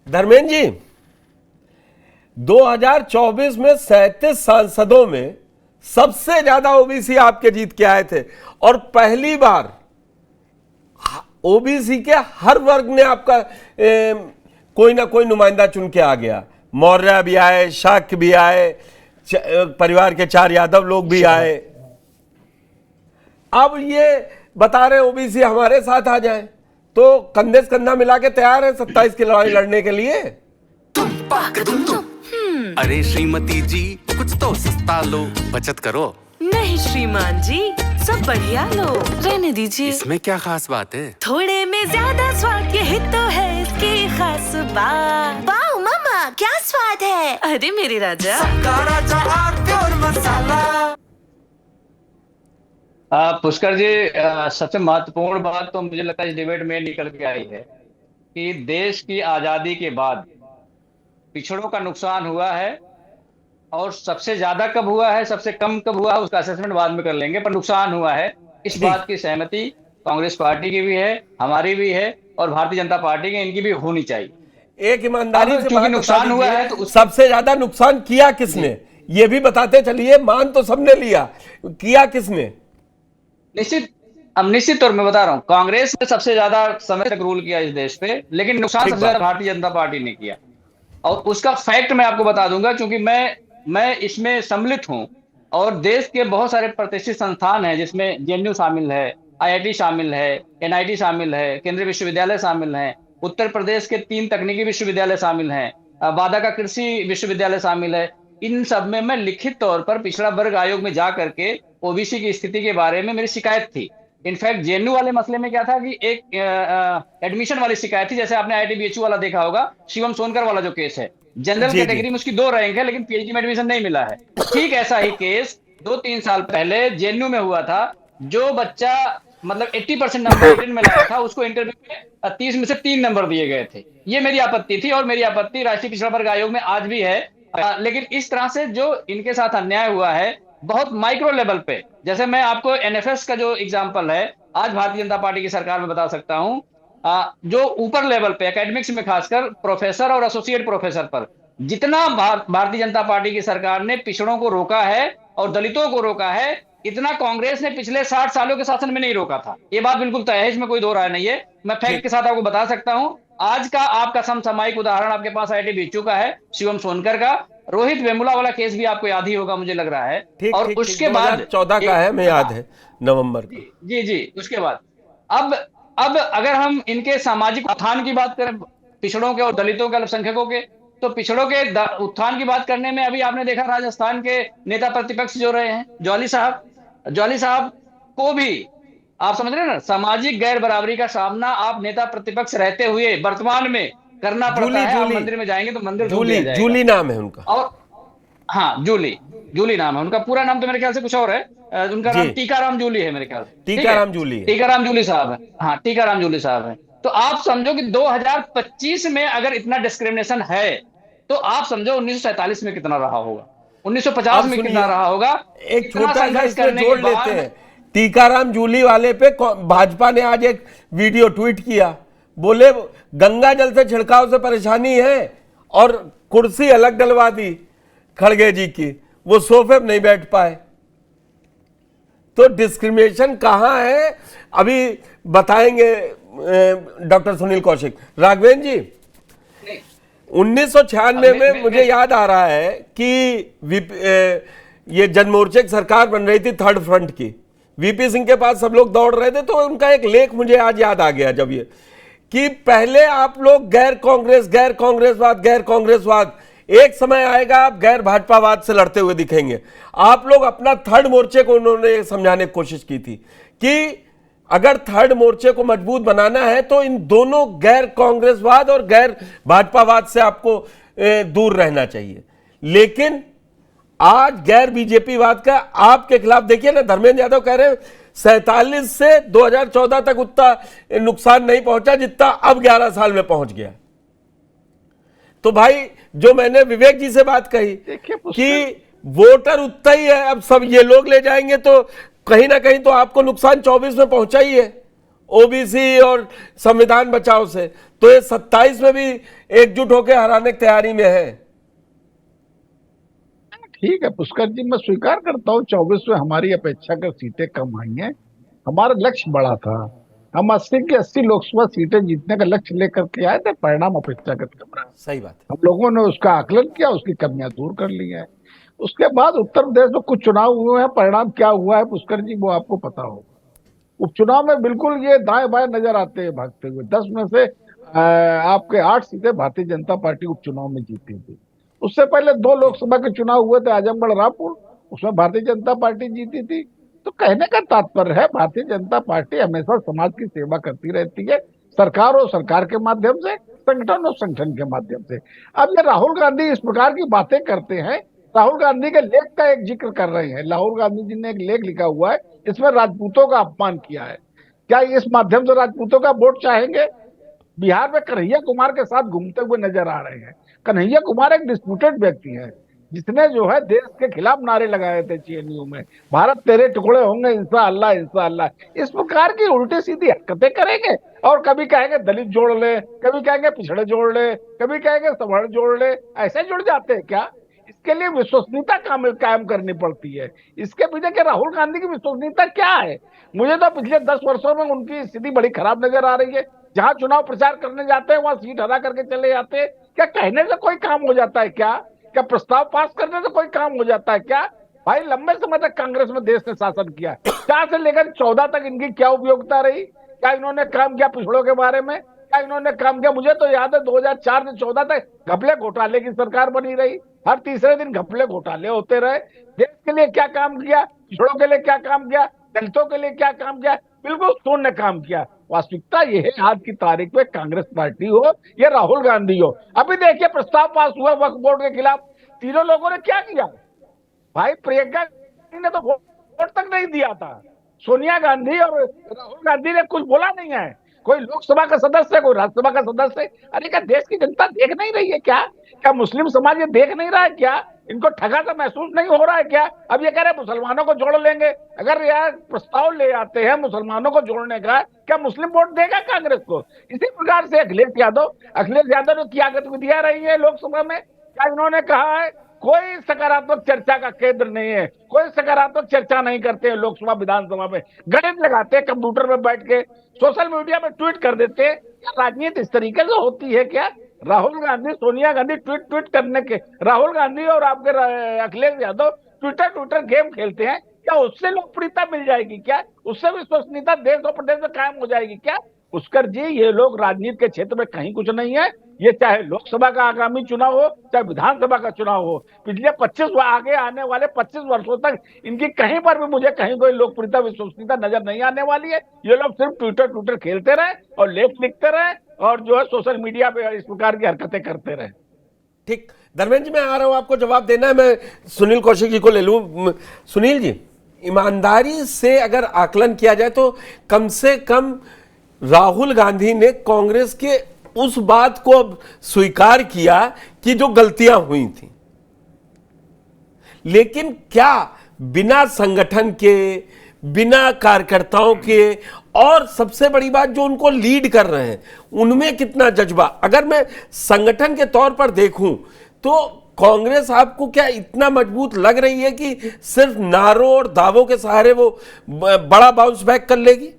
धर्मेंद्र जी, 2024 में 37 सांसदों में सबसे ज्यादा ओबीसी आपके जीत के आए थे और पहली बार ओबीसी के हर वर्ग ने आपका कोई ना कोई नुमाइंदा चुन के आ गया। मौर्य भी आए, शाक्य भी आए, परिवार के 4 यादव लोग भी आए। अब ये बता रहे ओबीसी हमारे साथ आ जाए, तो कंधे से कंधा मिला के तैयार है 27 की लड़ाई लड़ने के लिए। अरे श्रीमती जी, कुछ तो सस्ता लो, बचत करो। नहीं श्रीमान जी, सब बढ़िया लो, रहने दीजिए। इसमें क्या खास बात है? थोड़े में ज्यादा स्वाद, यही तो है इसकी खास बात। वाओ मामा, क्या स्वाद है। अरे मेरे राजा, पुष्कर जी, सबसे महत्वपूर्ण बात तो मुझे लगता है इस डिबेट में निकल के आई है कि देश की आजादी के बाद पिछड़ों का नुकसान हुआ है, और सबसे ज्यादा कब हुआ है, सबसे कम कब हुआ है, उसका असेसमेंट बाद में कर लेंगे, पर नुकसान हुआ है। इस बात की सहमति कांग्रेस पार्टी की भी है, हमारी भी है, और भारतीय जनता पार्टी की, इनकी भी होनी चाहिए। एक ईमानदारी से क्योंकि नुकसान हुआ है तो सबसे ज्यादा नुकसान किया किसने, ये भी बताते चलिए। मान तो सबने लिया, किया किसने? निश्चित तौर में बता रहा हूं, कांग्रेस ने सबसे ज्यादा समय तक रूल किया इस देश पे, लेकिन नुकसान सबसे ज्यादा भारतीय जनता पार्टी ने किया। और उसका फैक्ट मैं आपको बता दूंगा, क्योंकि मैं इसमें सम्मिलित हूं, और देश के बहुत सारे प्रतिष्ठित संस्थान हैं जिसमें जेएनयू शामिल है, आईआईटी शामिल है, एनआईटी शामिल है, केंद्रीय विश्वविद्यालय शामिल हैं, उत्तर प्रदेश के 3 तकनीकी विश्वविद्यालय शामिल हैं, वादा का कृषि विश्वविद्यालय शामिल है। इन सब में मैं लिखित तौर पर पिछड़ा वर्ग आयोग में जा करके ओबीसी की स्थिति के बारे में मेरी शिकायत थी। इनफैक्ट जेएनयू वाले मसले में क्या था कि एक एडमिशन वाली शिकायत थी, जैसे आपने आईआईटी बीएचयू वाला देखा होगा, शिवम सोनकर वाला जो केस है, जनरल कैटेगरी में उसकी 2 रैंक है, लेकिन पीएचडी में एडमिशन नहीं मिला है। ठीक ऐसा ही केस 2-3 साल पहले जेएनयू में हुआ था। जो बच्चा मतलब 80% नंबर रिटन में लाया था, उसको इंटरव्यू में 30 में से 3 नंबर दिए गए थे। ये मेरी आपत्ति थी, और मेरी आपत्ति राष्ट्रीय पिछड़ा वर्ग आयोग में आज भी है। लेकिन इस तरह से जो इनके साथ अन्याय हुआ है बहुत माइक्रो लेवल पे, जैसे मैं आपको एनएफएस का जो एग्जांपल है आज भारतीय जनता पार्टी की सरकार में बता सकता हूं, जो ऊपर लेवल पे एकेडमिक्स में खासकर प्रोफेसर और एसोसिएट प्रोफेसर पर जितना भारतीय जनता पार्टी की सरकार ने पिछड़ों को रोका है और दलितों को रोका है, इतना कांग्रेस ने पिछले 60 सालों के शासन में नहीं रोका था। ये बात बिल्कुल तय है, इसमें कोई दो राय नहीं है। मैं फैक्ट के साथ आपको बता सकता हूं। आज का आपका समसामयिक उदाहरण आपके पास आईआईटी बीएचयू का है, शिवम सोनकर का। रोहित वेमुला वाला केस भी आपको याद ही होगा, मुझे लग रहा है। और उसके बाद 14 का है, मैं याद है, नवंबर का। जी, उसके बाद अब अगर हम इनके सामाजिक उत्थान की बात करें, पिछड़ों के और दलितों के, अल्पसंख्यकों के, तो पिछड़ों के उत्थान की बात करने में अभी आपने देखा राजस्थान के नेता प्रतिपक्ष जो रहे हैं जॉली साहब को भी आप समझ रहे हैं ना, सामाजिक गैर बराबरी का सामना आप नेता प्रतिपक्ष रहते हुए वर्तमान में करना पड़ता है। आप मंदिर में जाएंगे तो मंदिर जूली नाम है उनका, और हाँ जूली नाम है उनका। पूरा नाम तो मेरे ख्याल से कुछ और है, उनका नाम टीकाराम जूली है मेरे ख्याल से। टीकाराम जूली साहब है, हाँ टीकाराम जूली साहब है। तो आप समझो कि 2025 में अगर इतना डिस्क्रिमिनेशन है, तो आप समझो 1947 में कितना रहा होगा, 1950 में कितना रहा होगा। एक छोटा सा इसमें जोड़ लेते हैं, टीकाराम जूली वाले पे भाजपा ने आज एक वीडियो ट्वीट किया, बोले गंगा जल से छिड़काव से परेशानी है और कुर्सी अलग डलवा दी खड़गे जी की, वो सोफे पे नहीं बैठ पाए। तो डिस्क्रिमिनेशन कहां है अभी बताएंगे डॉक्टर सुनील कौशिक। राघवेंद्र जी, 1996 में मुझे याद आ रहा है कि ये जनमोर्चे की सरकार बन रही थी थर्ड फ्रंट की, वीपी सिंह के पास सब लोग दौड़ रहे थे, तो उनका एक लेख मुझे आज याद आ गया जब ये कि पहले आप लोग गैर कांग्रेसवाद, एक समय आएगा आप गैर भाजपावाद से लड़ते हुए दिखेंगे। आप लोग अपना थर्ड मोर्चे को उन्होंने समझाने की कोशिश की थी कि अगर थर्ड मोर्चे को मजबूत बनाना है तो इन दोनों गैर कांग्रेसवाद और गैर भाजपावाद से आपको दूर रहना चाहिए। लेकिन आज गैर बीजेपीवाद का आपके खिलाफ देखिए ना, धर्मेंद्र यादव कह रहे हैं 47 से 2014 तक उतना नुकसान नहीं पहुंचा जितना अब 11 साल में पहुंच गया। तो भाई जो मैंने विवेक जी से बात कही कि वोटर उतना ही है, अब सब ये लोग ले जाएंगे तो कहीं ना कहीं तो आपको नुकसान 24 में पहुंचा ही है। ओबीसी और संविधान बचाओ से, तो ये 27 में भी एकजुट होकर हराने की तैयारी में है। ठीक है पुष्कर जी, मैं स्वीकार करता हूँ 24 में हमारी अपेक्षाकृत सीटें कम आई हैं। हमारा लक्ष्य बड़ा था, हम 80 की 80 लोकसभा सीटें जीतने का लक्ष्य लेकर के आए थे, परिणाम अपेक्षाकृत कम रहा। सही बात है। हम लोगों ने उसका आकलन किया, उसकी कमियां दूर कर ली है। उसके बाद उत्तर प्रदेश में कुछ चुनाव हुए हैं, परिणाम क्या हुआ है पुष्कर जी वो आपको पता हो। उपचुनाव में बिल्कुल ये दाएं बाएं नजर आते हैं भागते हुए। 10 में से आपके 8 सीटें भारतीय जनता पार्टी उपचुनाव में जीती थी। उससे पहले 2 लोकसभा के चुनाव हुए थे, आजमगढ़ रामपुर, उसमें भारतीय जनता पार्टी जीती थी। तो कहने का तात्पर्य है भारतीय जनता पार्टी हमेशा समाज की सेवा करती रहती है, सरकार और सरकार के माध्यम से, संगठन और संगठन के माध्यम से। अब ये राहुल गांधी इस प्रकार की बातें करते हैं, राहुल गांधी के लेख का एक जिक्र कर रहे हैं। राहुल गांधी जी ने एक लेख लिखा हुआ है, इसमें राजपूतों का अपमान किया है। क्या इस माध्यम से राजपूतों का वोट चाहेंगे? बिहार में कन्हैया कुमार के साथ घूमते हुए नजर आ रहे हैं। कन्हैया कुमार एक डिस्प्यूटेड व्यक्ति है, जिसने जो है देश के खिलाफ नारे लगाए थे चेएनयू में, भारत तेरे टुकड़े होंगे इंशा अल्लाह इंशा अल्लाह। इस प्रकार की उल्टी सीधी हरकतें करेंगे और कभी कहेंगे दलित जोड़ ले, कभी कहेंगे पिछड़े जोड़ ले, कभी कहेंगे सवर्ण जोड़ ले। ऐसे जुड़ जाते हैं क्या? इसके लिए विश्वसनीयता कायम करनी पड़ती है। इसके पीछे के राहुल गांधी की विश्वसनीयता क्या है? मुझे तो पिछले 10 वर्षों में उनकी स्थिति बड़ी खराब नजर आ रही है। जहां चुनाव प्रचार करने जाते हैं वहां सीट हरा करके चले जाते हैं। क्या कहने से कोई काम हो जाता है क्या? क्या प्रस्ताव पास करने से कोई काम हो जाता है क्या? भाई लंबे समय तक कांग्रेस में देश ने शासन किया, 4 से लेकर 14 तक इनकी क्या उपयोगिता रही? क्या इन्होंने काम किया पिछड़ों के बारे में? क्या इन्होंने काम किया? मुझे तो याद है 2004 से 14 तक घपले घोटाले की सरकार बनी रही, हर तीसरे दिन घपले घोटाले होते रहे। देश के लिए क्या काम किया? पिछड़ों के लिए क्या काम किया? दलितों के लिए क्या काम किया? बिल्कुल शून्य काम किया। वास्तविकता यह है आज की तारीख में कांग्रेस पार्टी हो या राहुल गांधी हो। अभी देखिए प्रस्ताव पास हुआ वक्फ बोर्ड के खिलाफ, तीनों लोगों ने क्या किया? भाई प्रियंका गांधी ने तो वोट तक नहीं दिया था, सोनिया गांधी और राहुल गांधी ने कुछ बोला नहीं है। कोई लोकसभा का सदस्य, कोई राज्यसभा का सदस्य, अरे क्या देश की जनता देख नहीं रही है क्या? क्या मुस्लिम समाज ये देख नहीं रहा है क्या? इनको ठगा सा महसूस नहीं हो रहा है क्या? अब ये कह रहे मुसलमानों को जोड़ लेंगे। अगर यार प्रस्ताव ले आते हैं मुसलमानों को जोड़ने का, क्या मुस्लिम वोट देगा कांग्रेस को? इसी प्रकार से अखिलेश यादव ने क्या गतिविधियां रही है लोकसभा में? क्या इन्होंने कहा है? कोई सकारात्मक चर्चा का केंद्र नहीं है, कोई सकारात्मक चर्चा नहीं करते हैं लोकसभा विधानसभा में। गणित लगाते हैं कंप्यूटर में बैठ के, सोशल मीडिया में ट्वीट कर देते हैं। राजनीति इस तरीके से होती है क्या? राहुल गांधी, सोनिया गांधी ट्वीट करने के, राहुल गांधी और आपके अखिलेश यादव ट्विटर गेम खेलते हैं। क्या उससे लोकप्रियता मिल जाएगी क्या? उससे विश्वसनीयता देश और प्रदेश में कायम हो जाएगी क्या? पुष्कर जी, ये लोग राजनीति के क्षेत्र में कहीं कुछ नहीं है। ये चाहे लोकसभा का आगामी चुनाव हो, चाहे विधानसभा का चुनाव हो, पिछले 25 आगे आने वाले 25 वर्षों तक इनकी कहीं पर भी मुझे कहीं कोई लोकप्रियता विश्वसनीयता नजर नहीं आने वाली है। ये लोग सिर्फ ट्विटर खेलते रहे और लेख लिखते रहे और जो है सोशल मीडिया पे इस प्रकार की हरकतें करते रहे। ठीक, धर्मेंद्र जी मैं आ रहा हूं, आपको जवाब देना है। मैं सुनील कौशिक जी को ले लूं। सुनील जी, ईमानदारी से अगर आकलन किया जाए तो कम से कम राहुल गांधी ने कांग्रेस के उस बात को अब स्वीकार किया कि जो गलतियां हुई थी, लेकिन क्या बिना संगठन के, बिना कार्यकर्ताओं के, और सबसे बड़ी बात जो उनको लीड कर रहे हैं उनमें कितना जज्बा? अगर मैं संगठन के तौर पर देखूं तो कांग्रेस आपको क्या इतना मजबूत लग रही है कि सिर्फ नारों और दावों के सहारे वो बड़ा बाउंस बैक कर लेगी?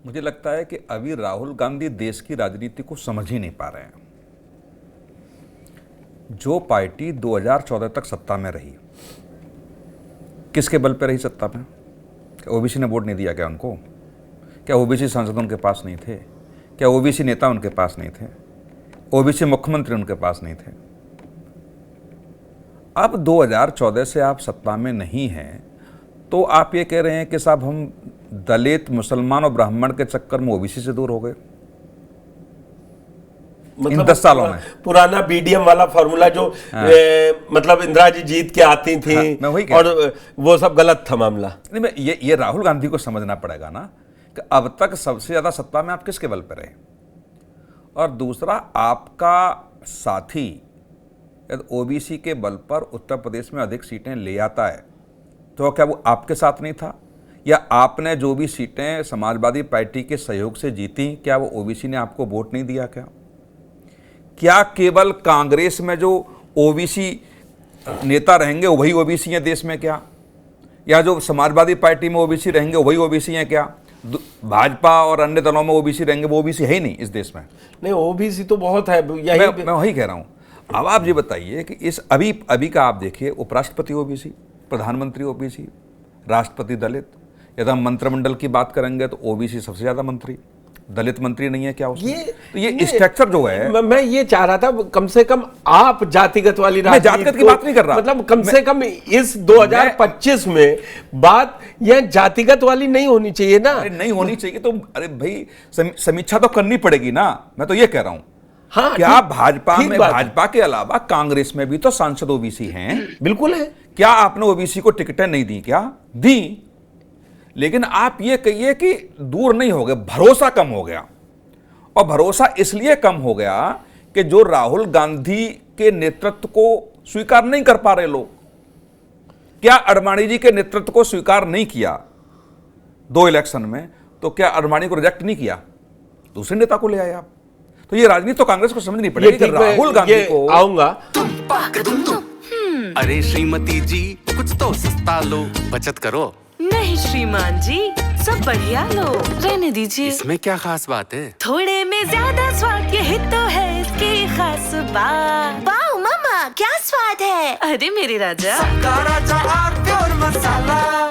मुझे लगता है कि अभी राहुल गांधी देश की राजनीति को समझ ही नहीं पा रहे हैं। जो पार्टी 2014 तक सत्ता में रही, किसके बल पर रही सत्ता में? क्या ओबीसी ने वोट नहीं दिया क्या उनको? क्या ओबीसी सांसद उनके पास नहीं थे? क्या ओबीसी नेता उनके पास नहीं थे? ओबीसी मुख्यमंत्री उनके पास नहीं थे? अब 2014 से आप सत्ता में नहीं हैं तो आप ये कह रहे हैं कि साहब हम दलित, मुसलमान और ब्राह्मण के चक्कर में ओबीसी से दूर हो गए इन 10 सालों में। पुराना बीडीएम वाला फॉर्मूला जो मतलब इंदिरा जी जीत के आती थी, मैं वही और वो सब गलत था मामला। नहीं, ये राहुल गांधी को समझना पड़ेगा ना कि अब तक सबसे ज्यादा सत्ता में आप किसके बल पर रहे, और दूसरा आपका साथी यदि ओबीसी के बल पर उत्तर प्रदेश में अधिक सीटें ले आता है तो क्या वो आपके साथ नहीं था? या आपने जो भी सीटें समाजवादी पार्टी के सहयोग से जीती, क्या वो ओबीसी ने आपको वोट नहीं दिया? क्या केवल कांग्रेस में जो ओबीसी नेता रहेंगे वही ओबीसी हैं देश में क्या? या जो समाजवादी पार्टी में ओबीसी रहेंगे वही ओबीसी हैं क्या? भाजपा और अन्य दलों में ओबीसी रहेंगे वो ओबीसी है ही नहीं इस देश में। नहीं, ओबीसी तो बहुत है, यही मैं वही कह रहा हूँ। अब आप ये बताइए कि इस अभी का आप देखिए, उपराष्ट्रपति ओबीसी, प्रधानमंत्री ओबीसी, राष्ट्रपति दलित, यदि हम मंत्रिमंडल की बात करेंगे तो ओबीसी सबसे ज्यादा मंत्री, दलित मंत्री नहीं है क्या उसमें? तो ये स्ट्रक्चर जो है, मैं ये चाह रहा था कम से कम आप जातिगत वाली मैं जातिगत की बात नहीं कर रहा, मतलब कम से कम इस 2025 में बात यह जातिगत वाली नहीं होनी चाहिए ना। नहीं होनी चाहिए तो अरे भाई समीक्षा तो करनी पड़ेगी ना, मैं तो ये कह रहा हूं। हाँ, क्या भाजपा के अलावा कांग्रेस में भी तो सांसद ओबीसी हैं? बिल्कुल है। क्या आपने ओबीसी को टिकटें नहीं दी? क्या दी? लेकिन आप ये कहिए कि दूर नहीं हो गए, भरोसा कम हो गया। और भरोसा इसलिए कम हो गया कि जो राहुल गांधी के नेतृत्व को स्वीकार नहीं कर पा रहे लोग। क्या अडवाणी जी के नेतृत्व को स्वीकार नहीं किया 2 इलेक्शन में, तो क्या अडवाणी को रिजेक्ट नहीं किया? दूसरे नेता को ले आए आप। तो ये राजनीति तो कांग्रेस को समझनी पड़ेगी कि राहुल गांधी को आऊंगा। अरे श्रीमती जी कुछ तो सस्ता लो, बचत करो। नहीं श्रीमान जी, सब बढ़िया लो, रहने दीजिए। इसमें क्या खास बात है? थोड़े में ज्यादा स्वाद, यही तो है इसकी खास बात। वाह मामा, क्या स्वाद है। अरे मेरे राजा। राजा और प्योर मसाला।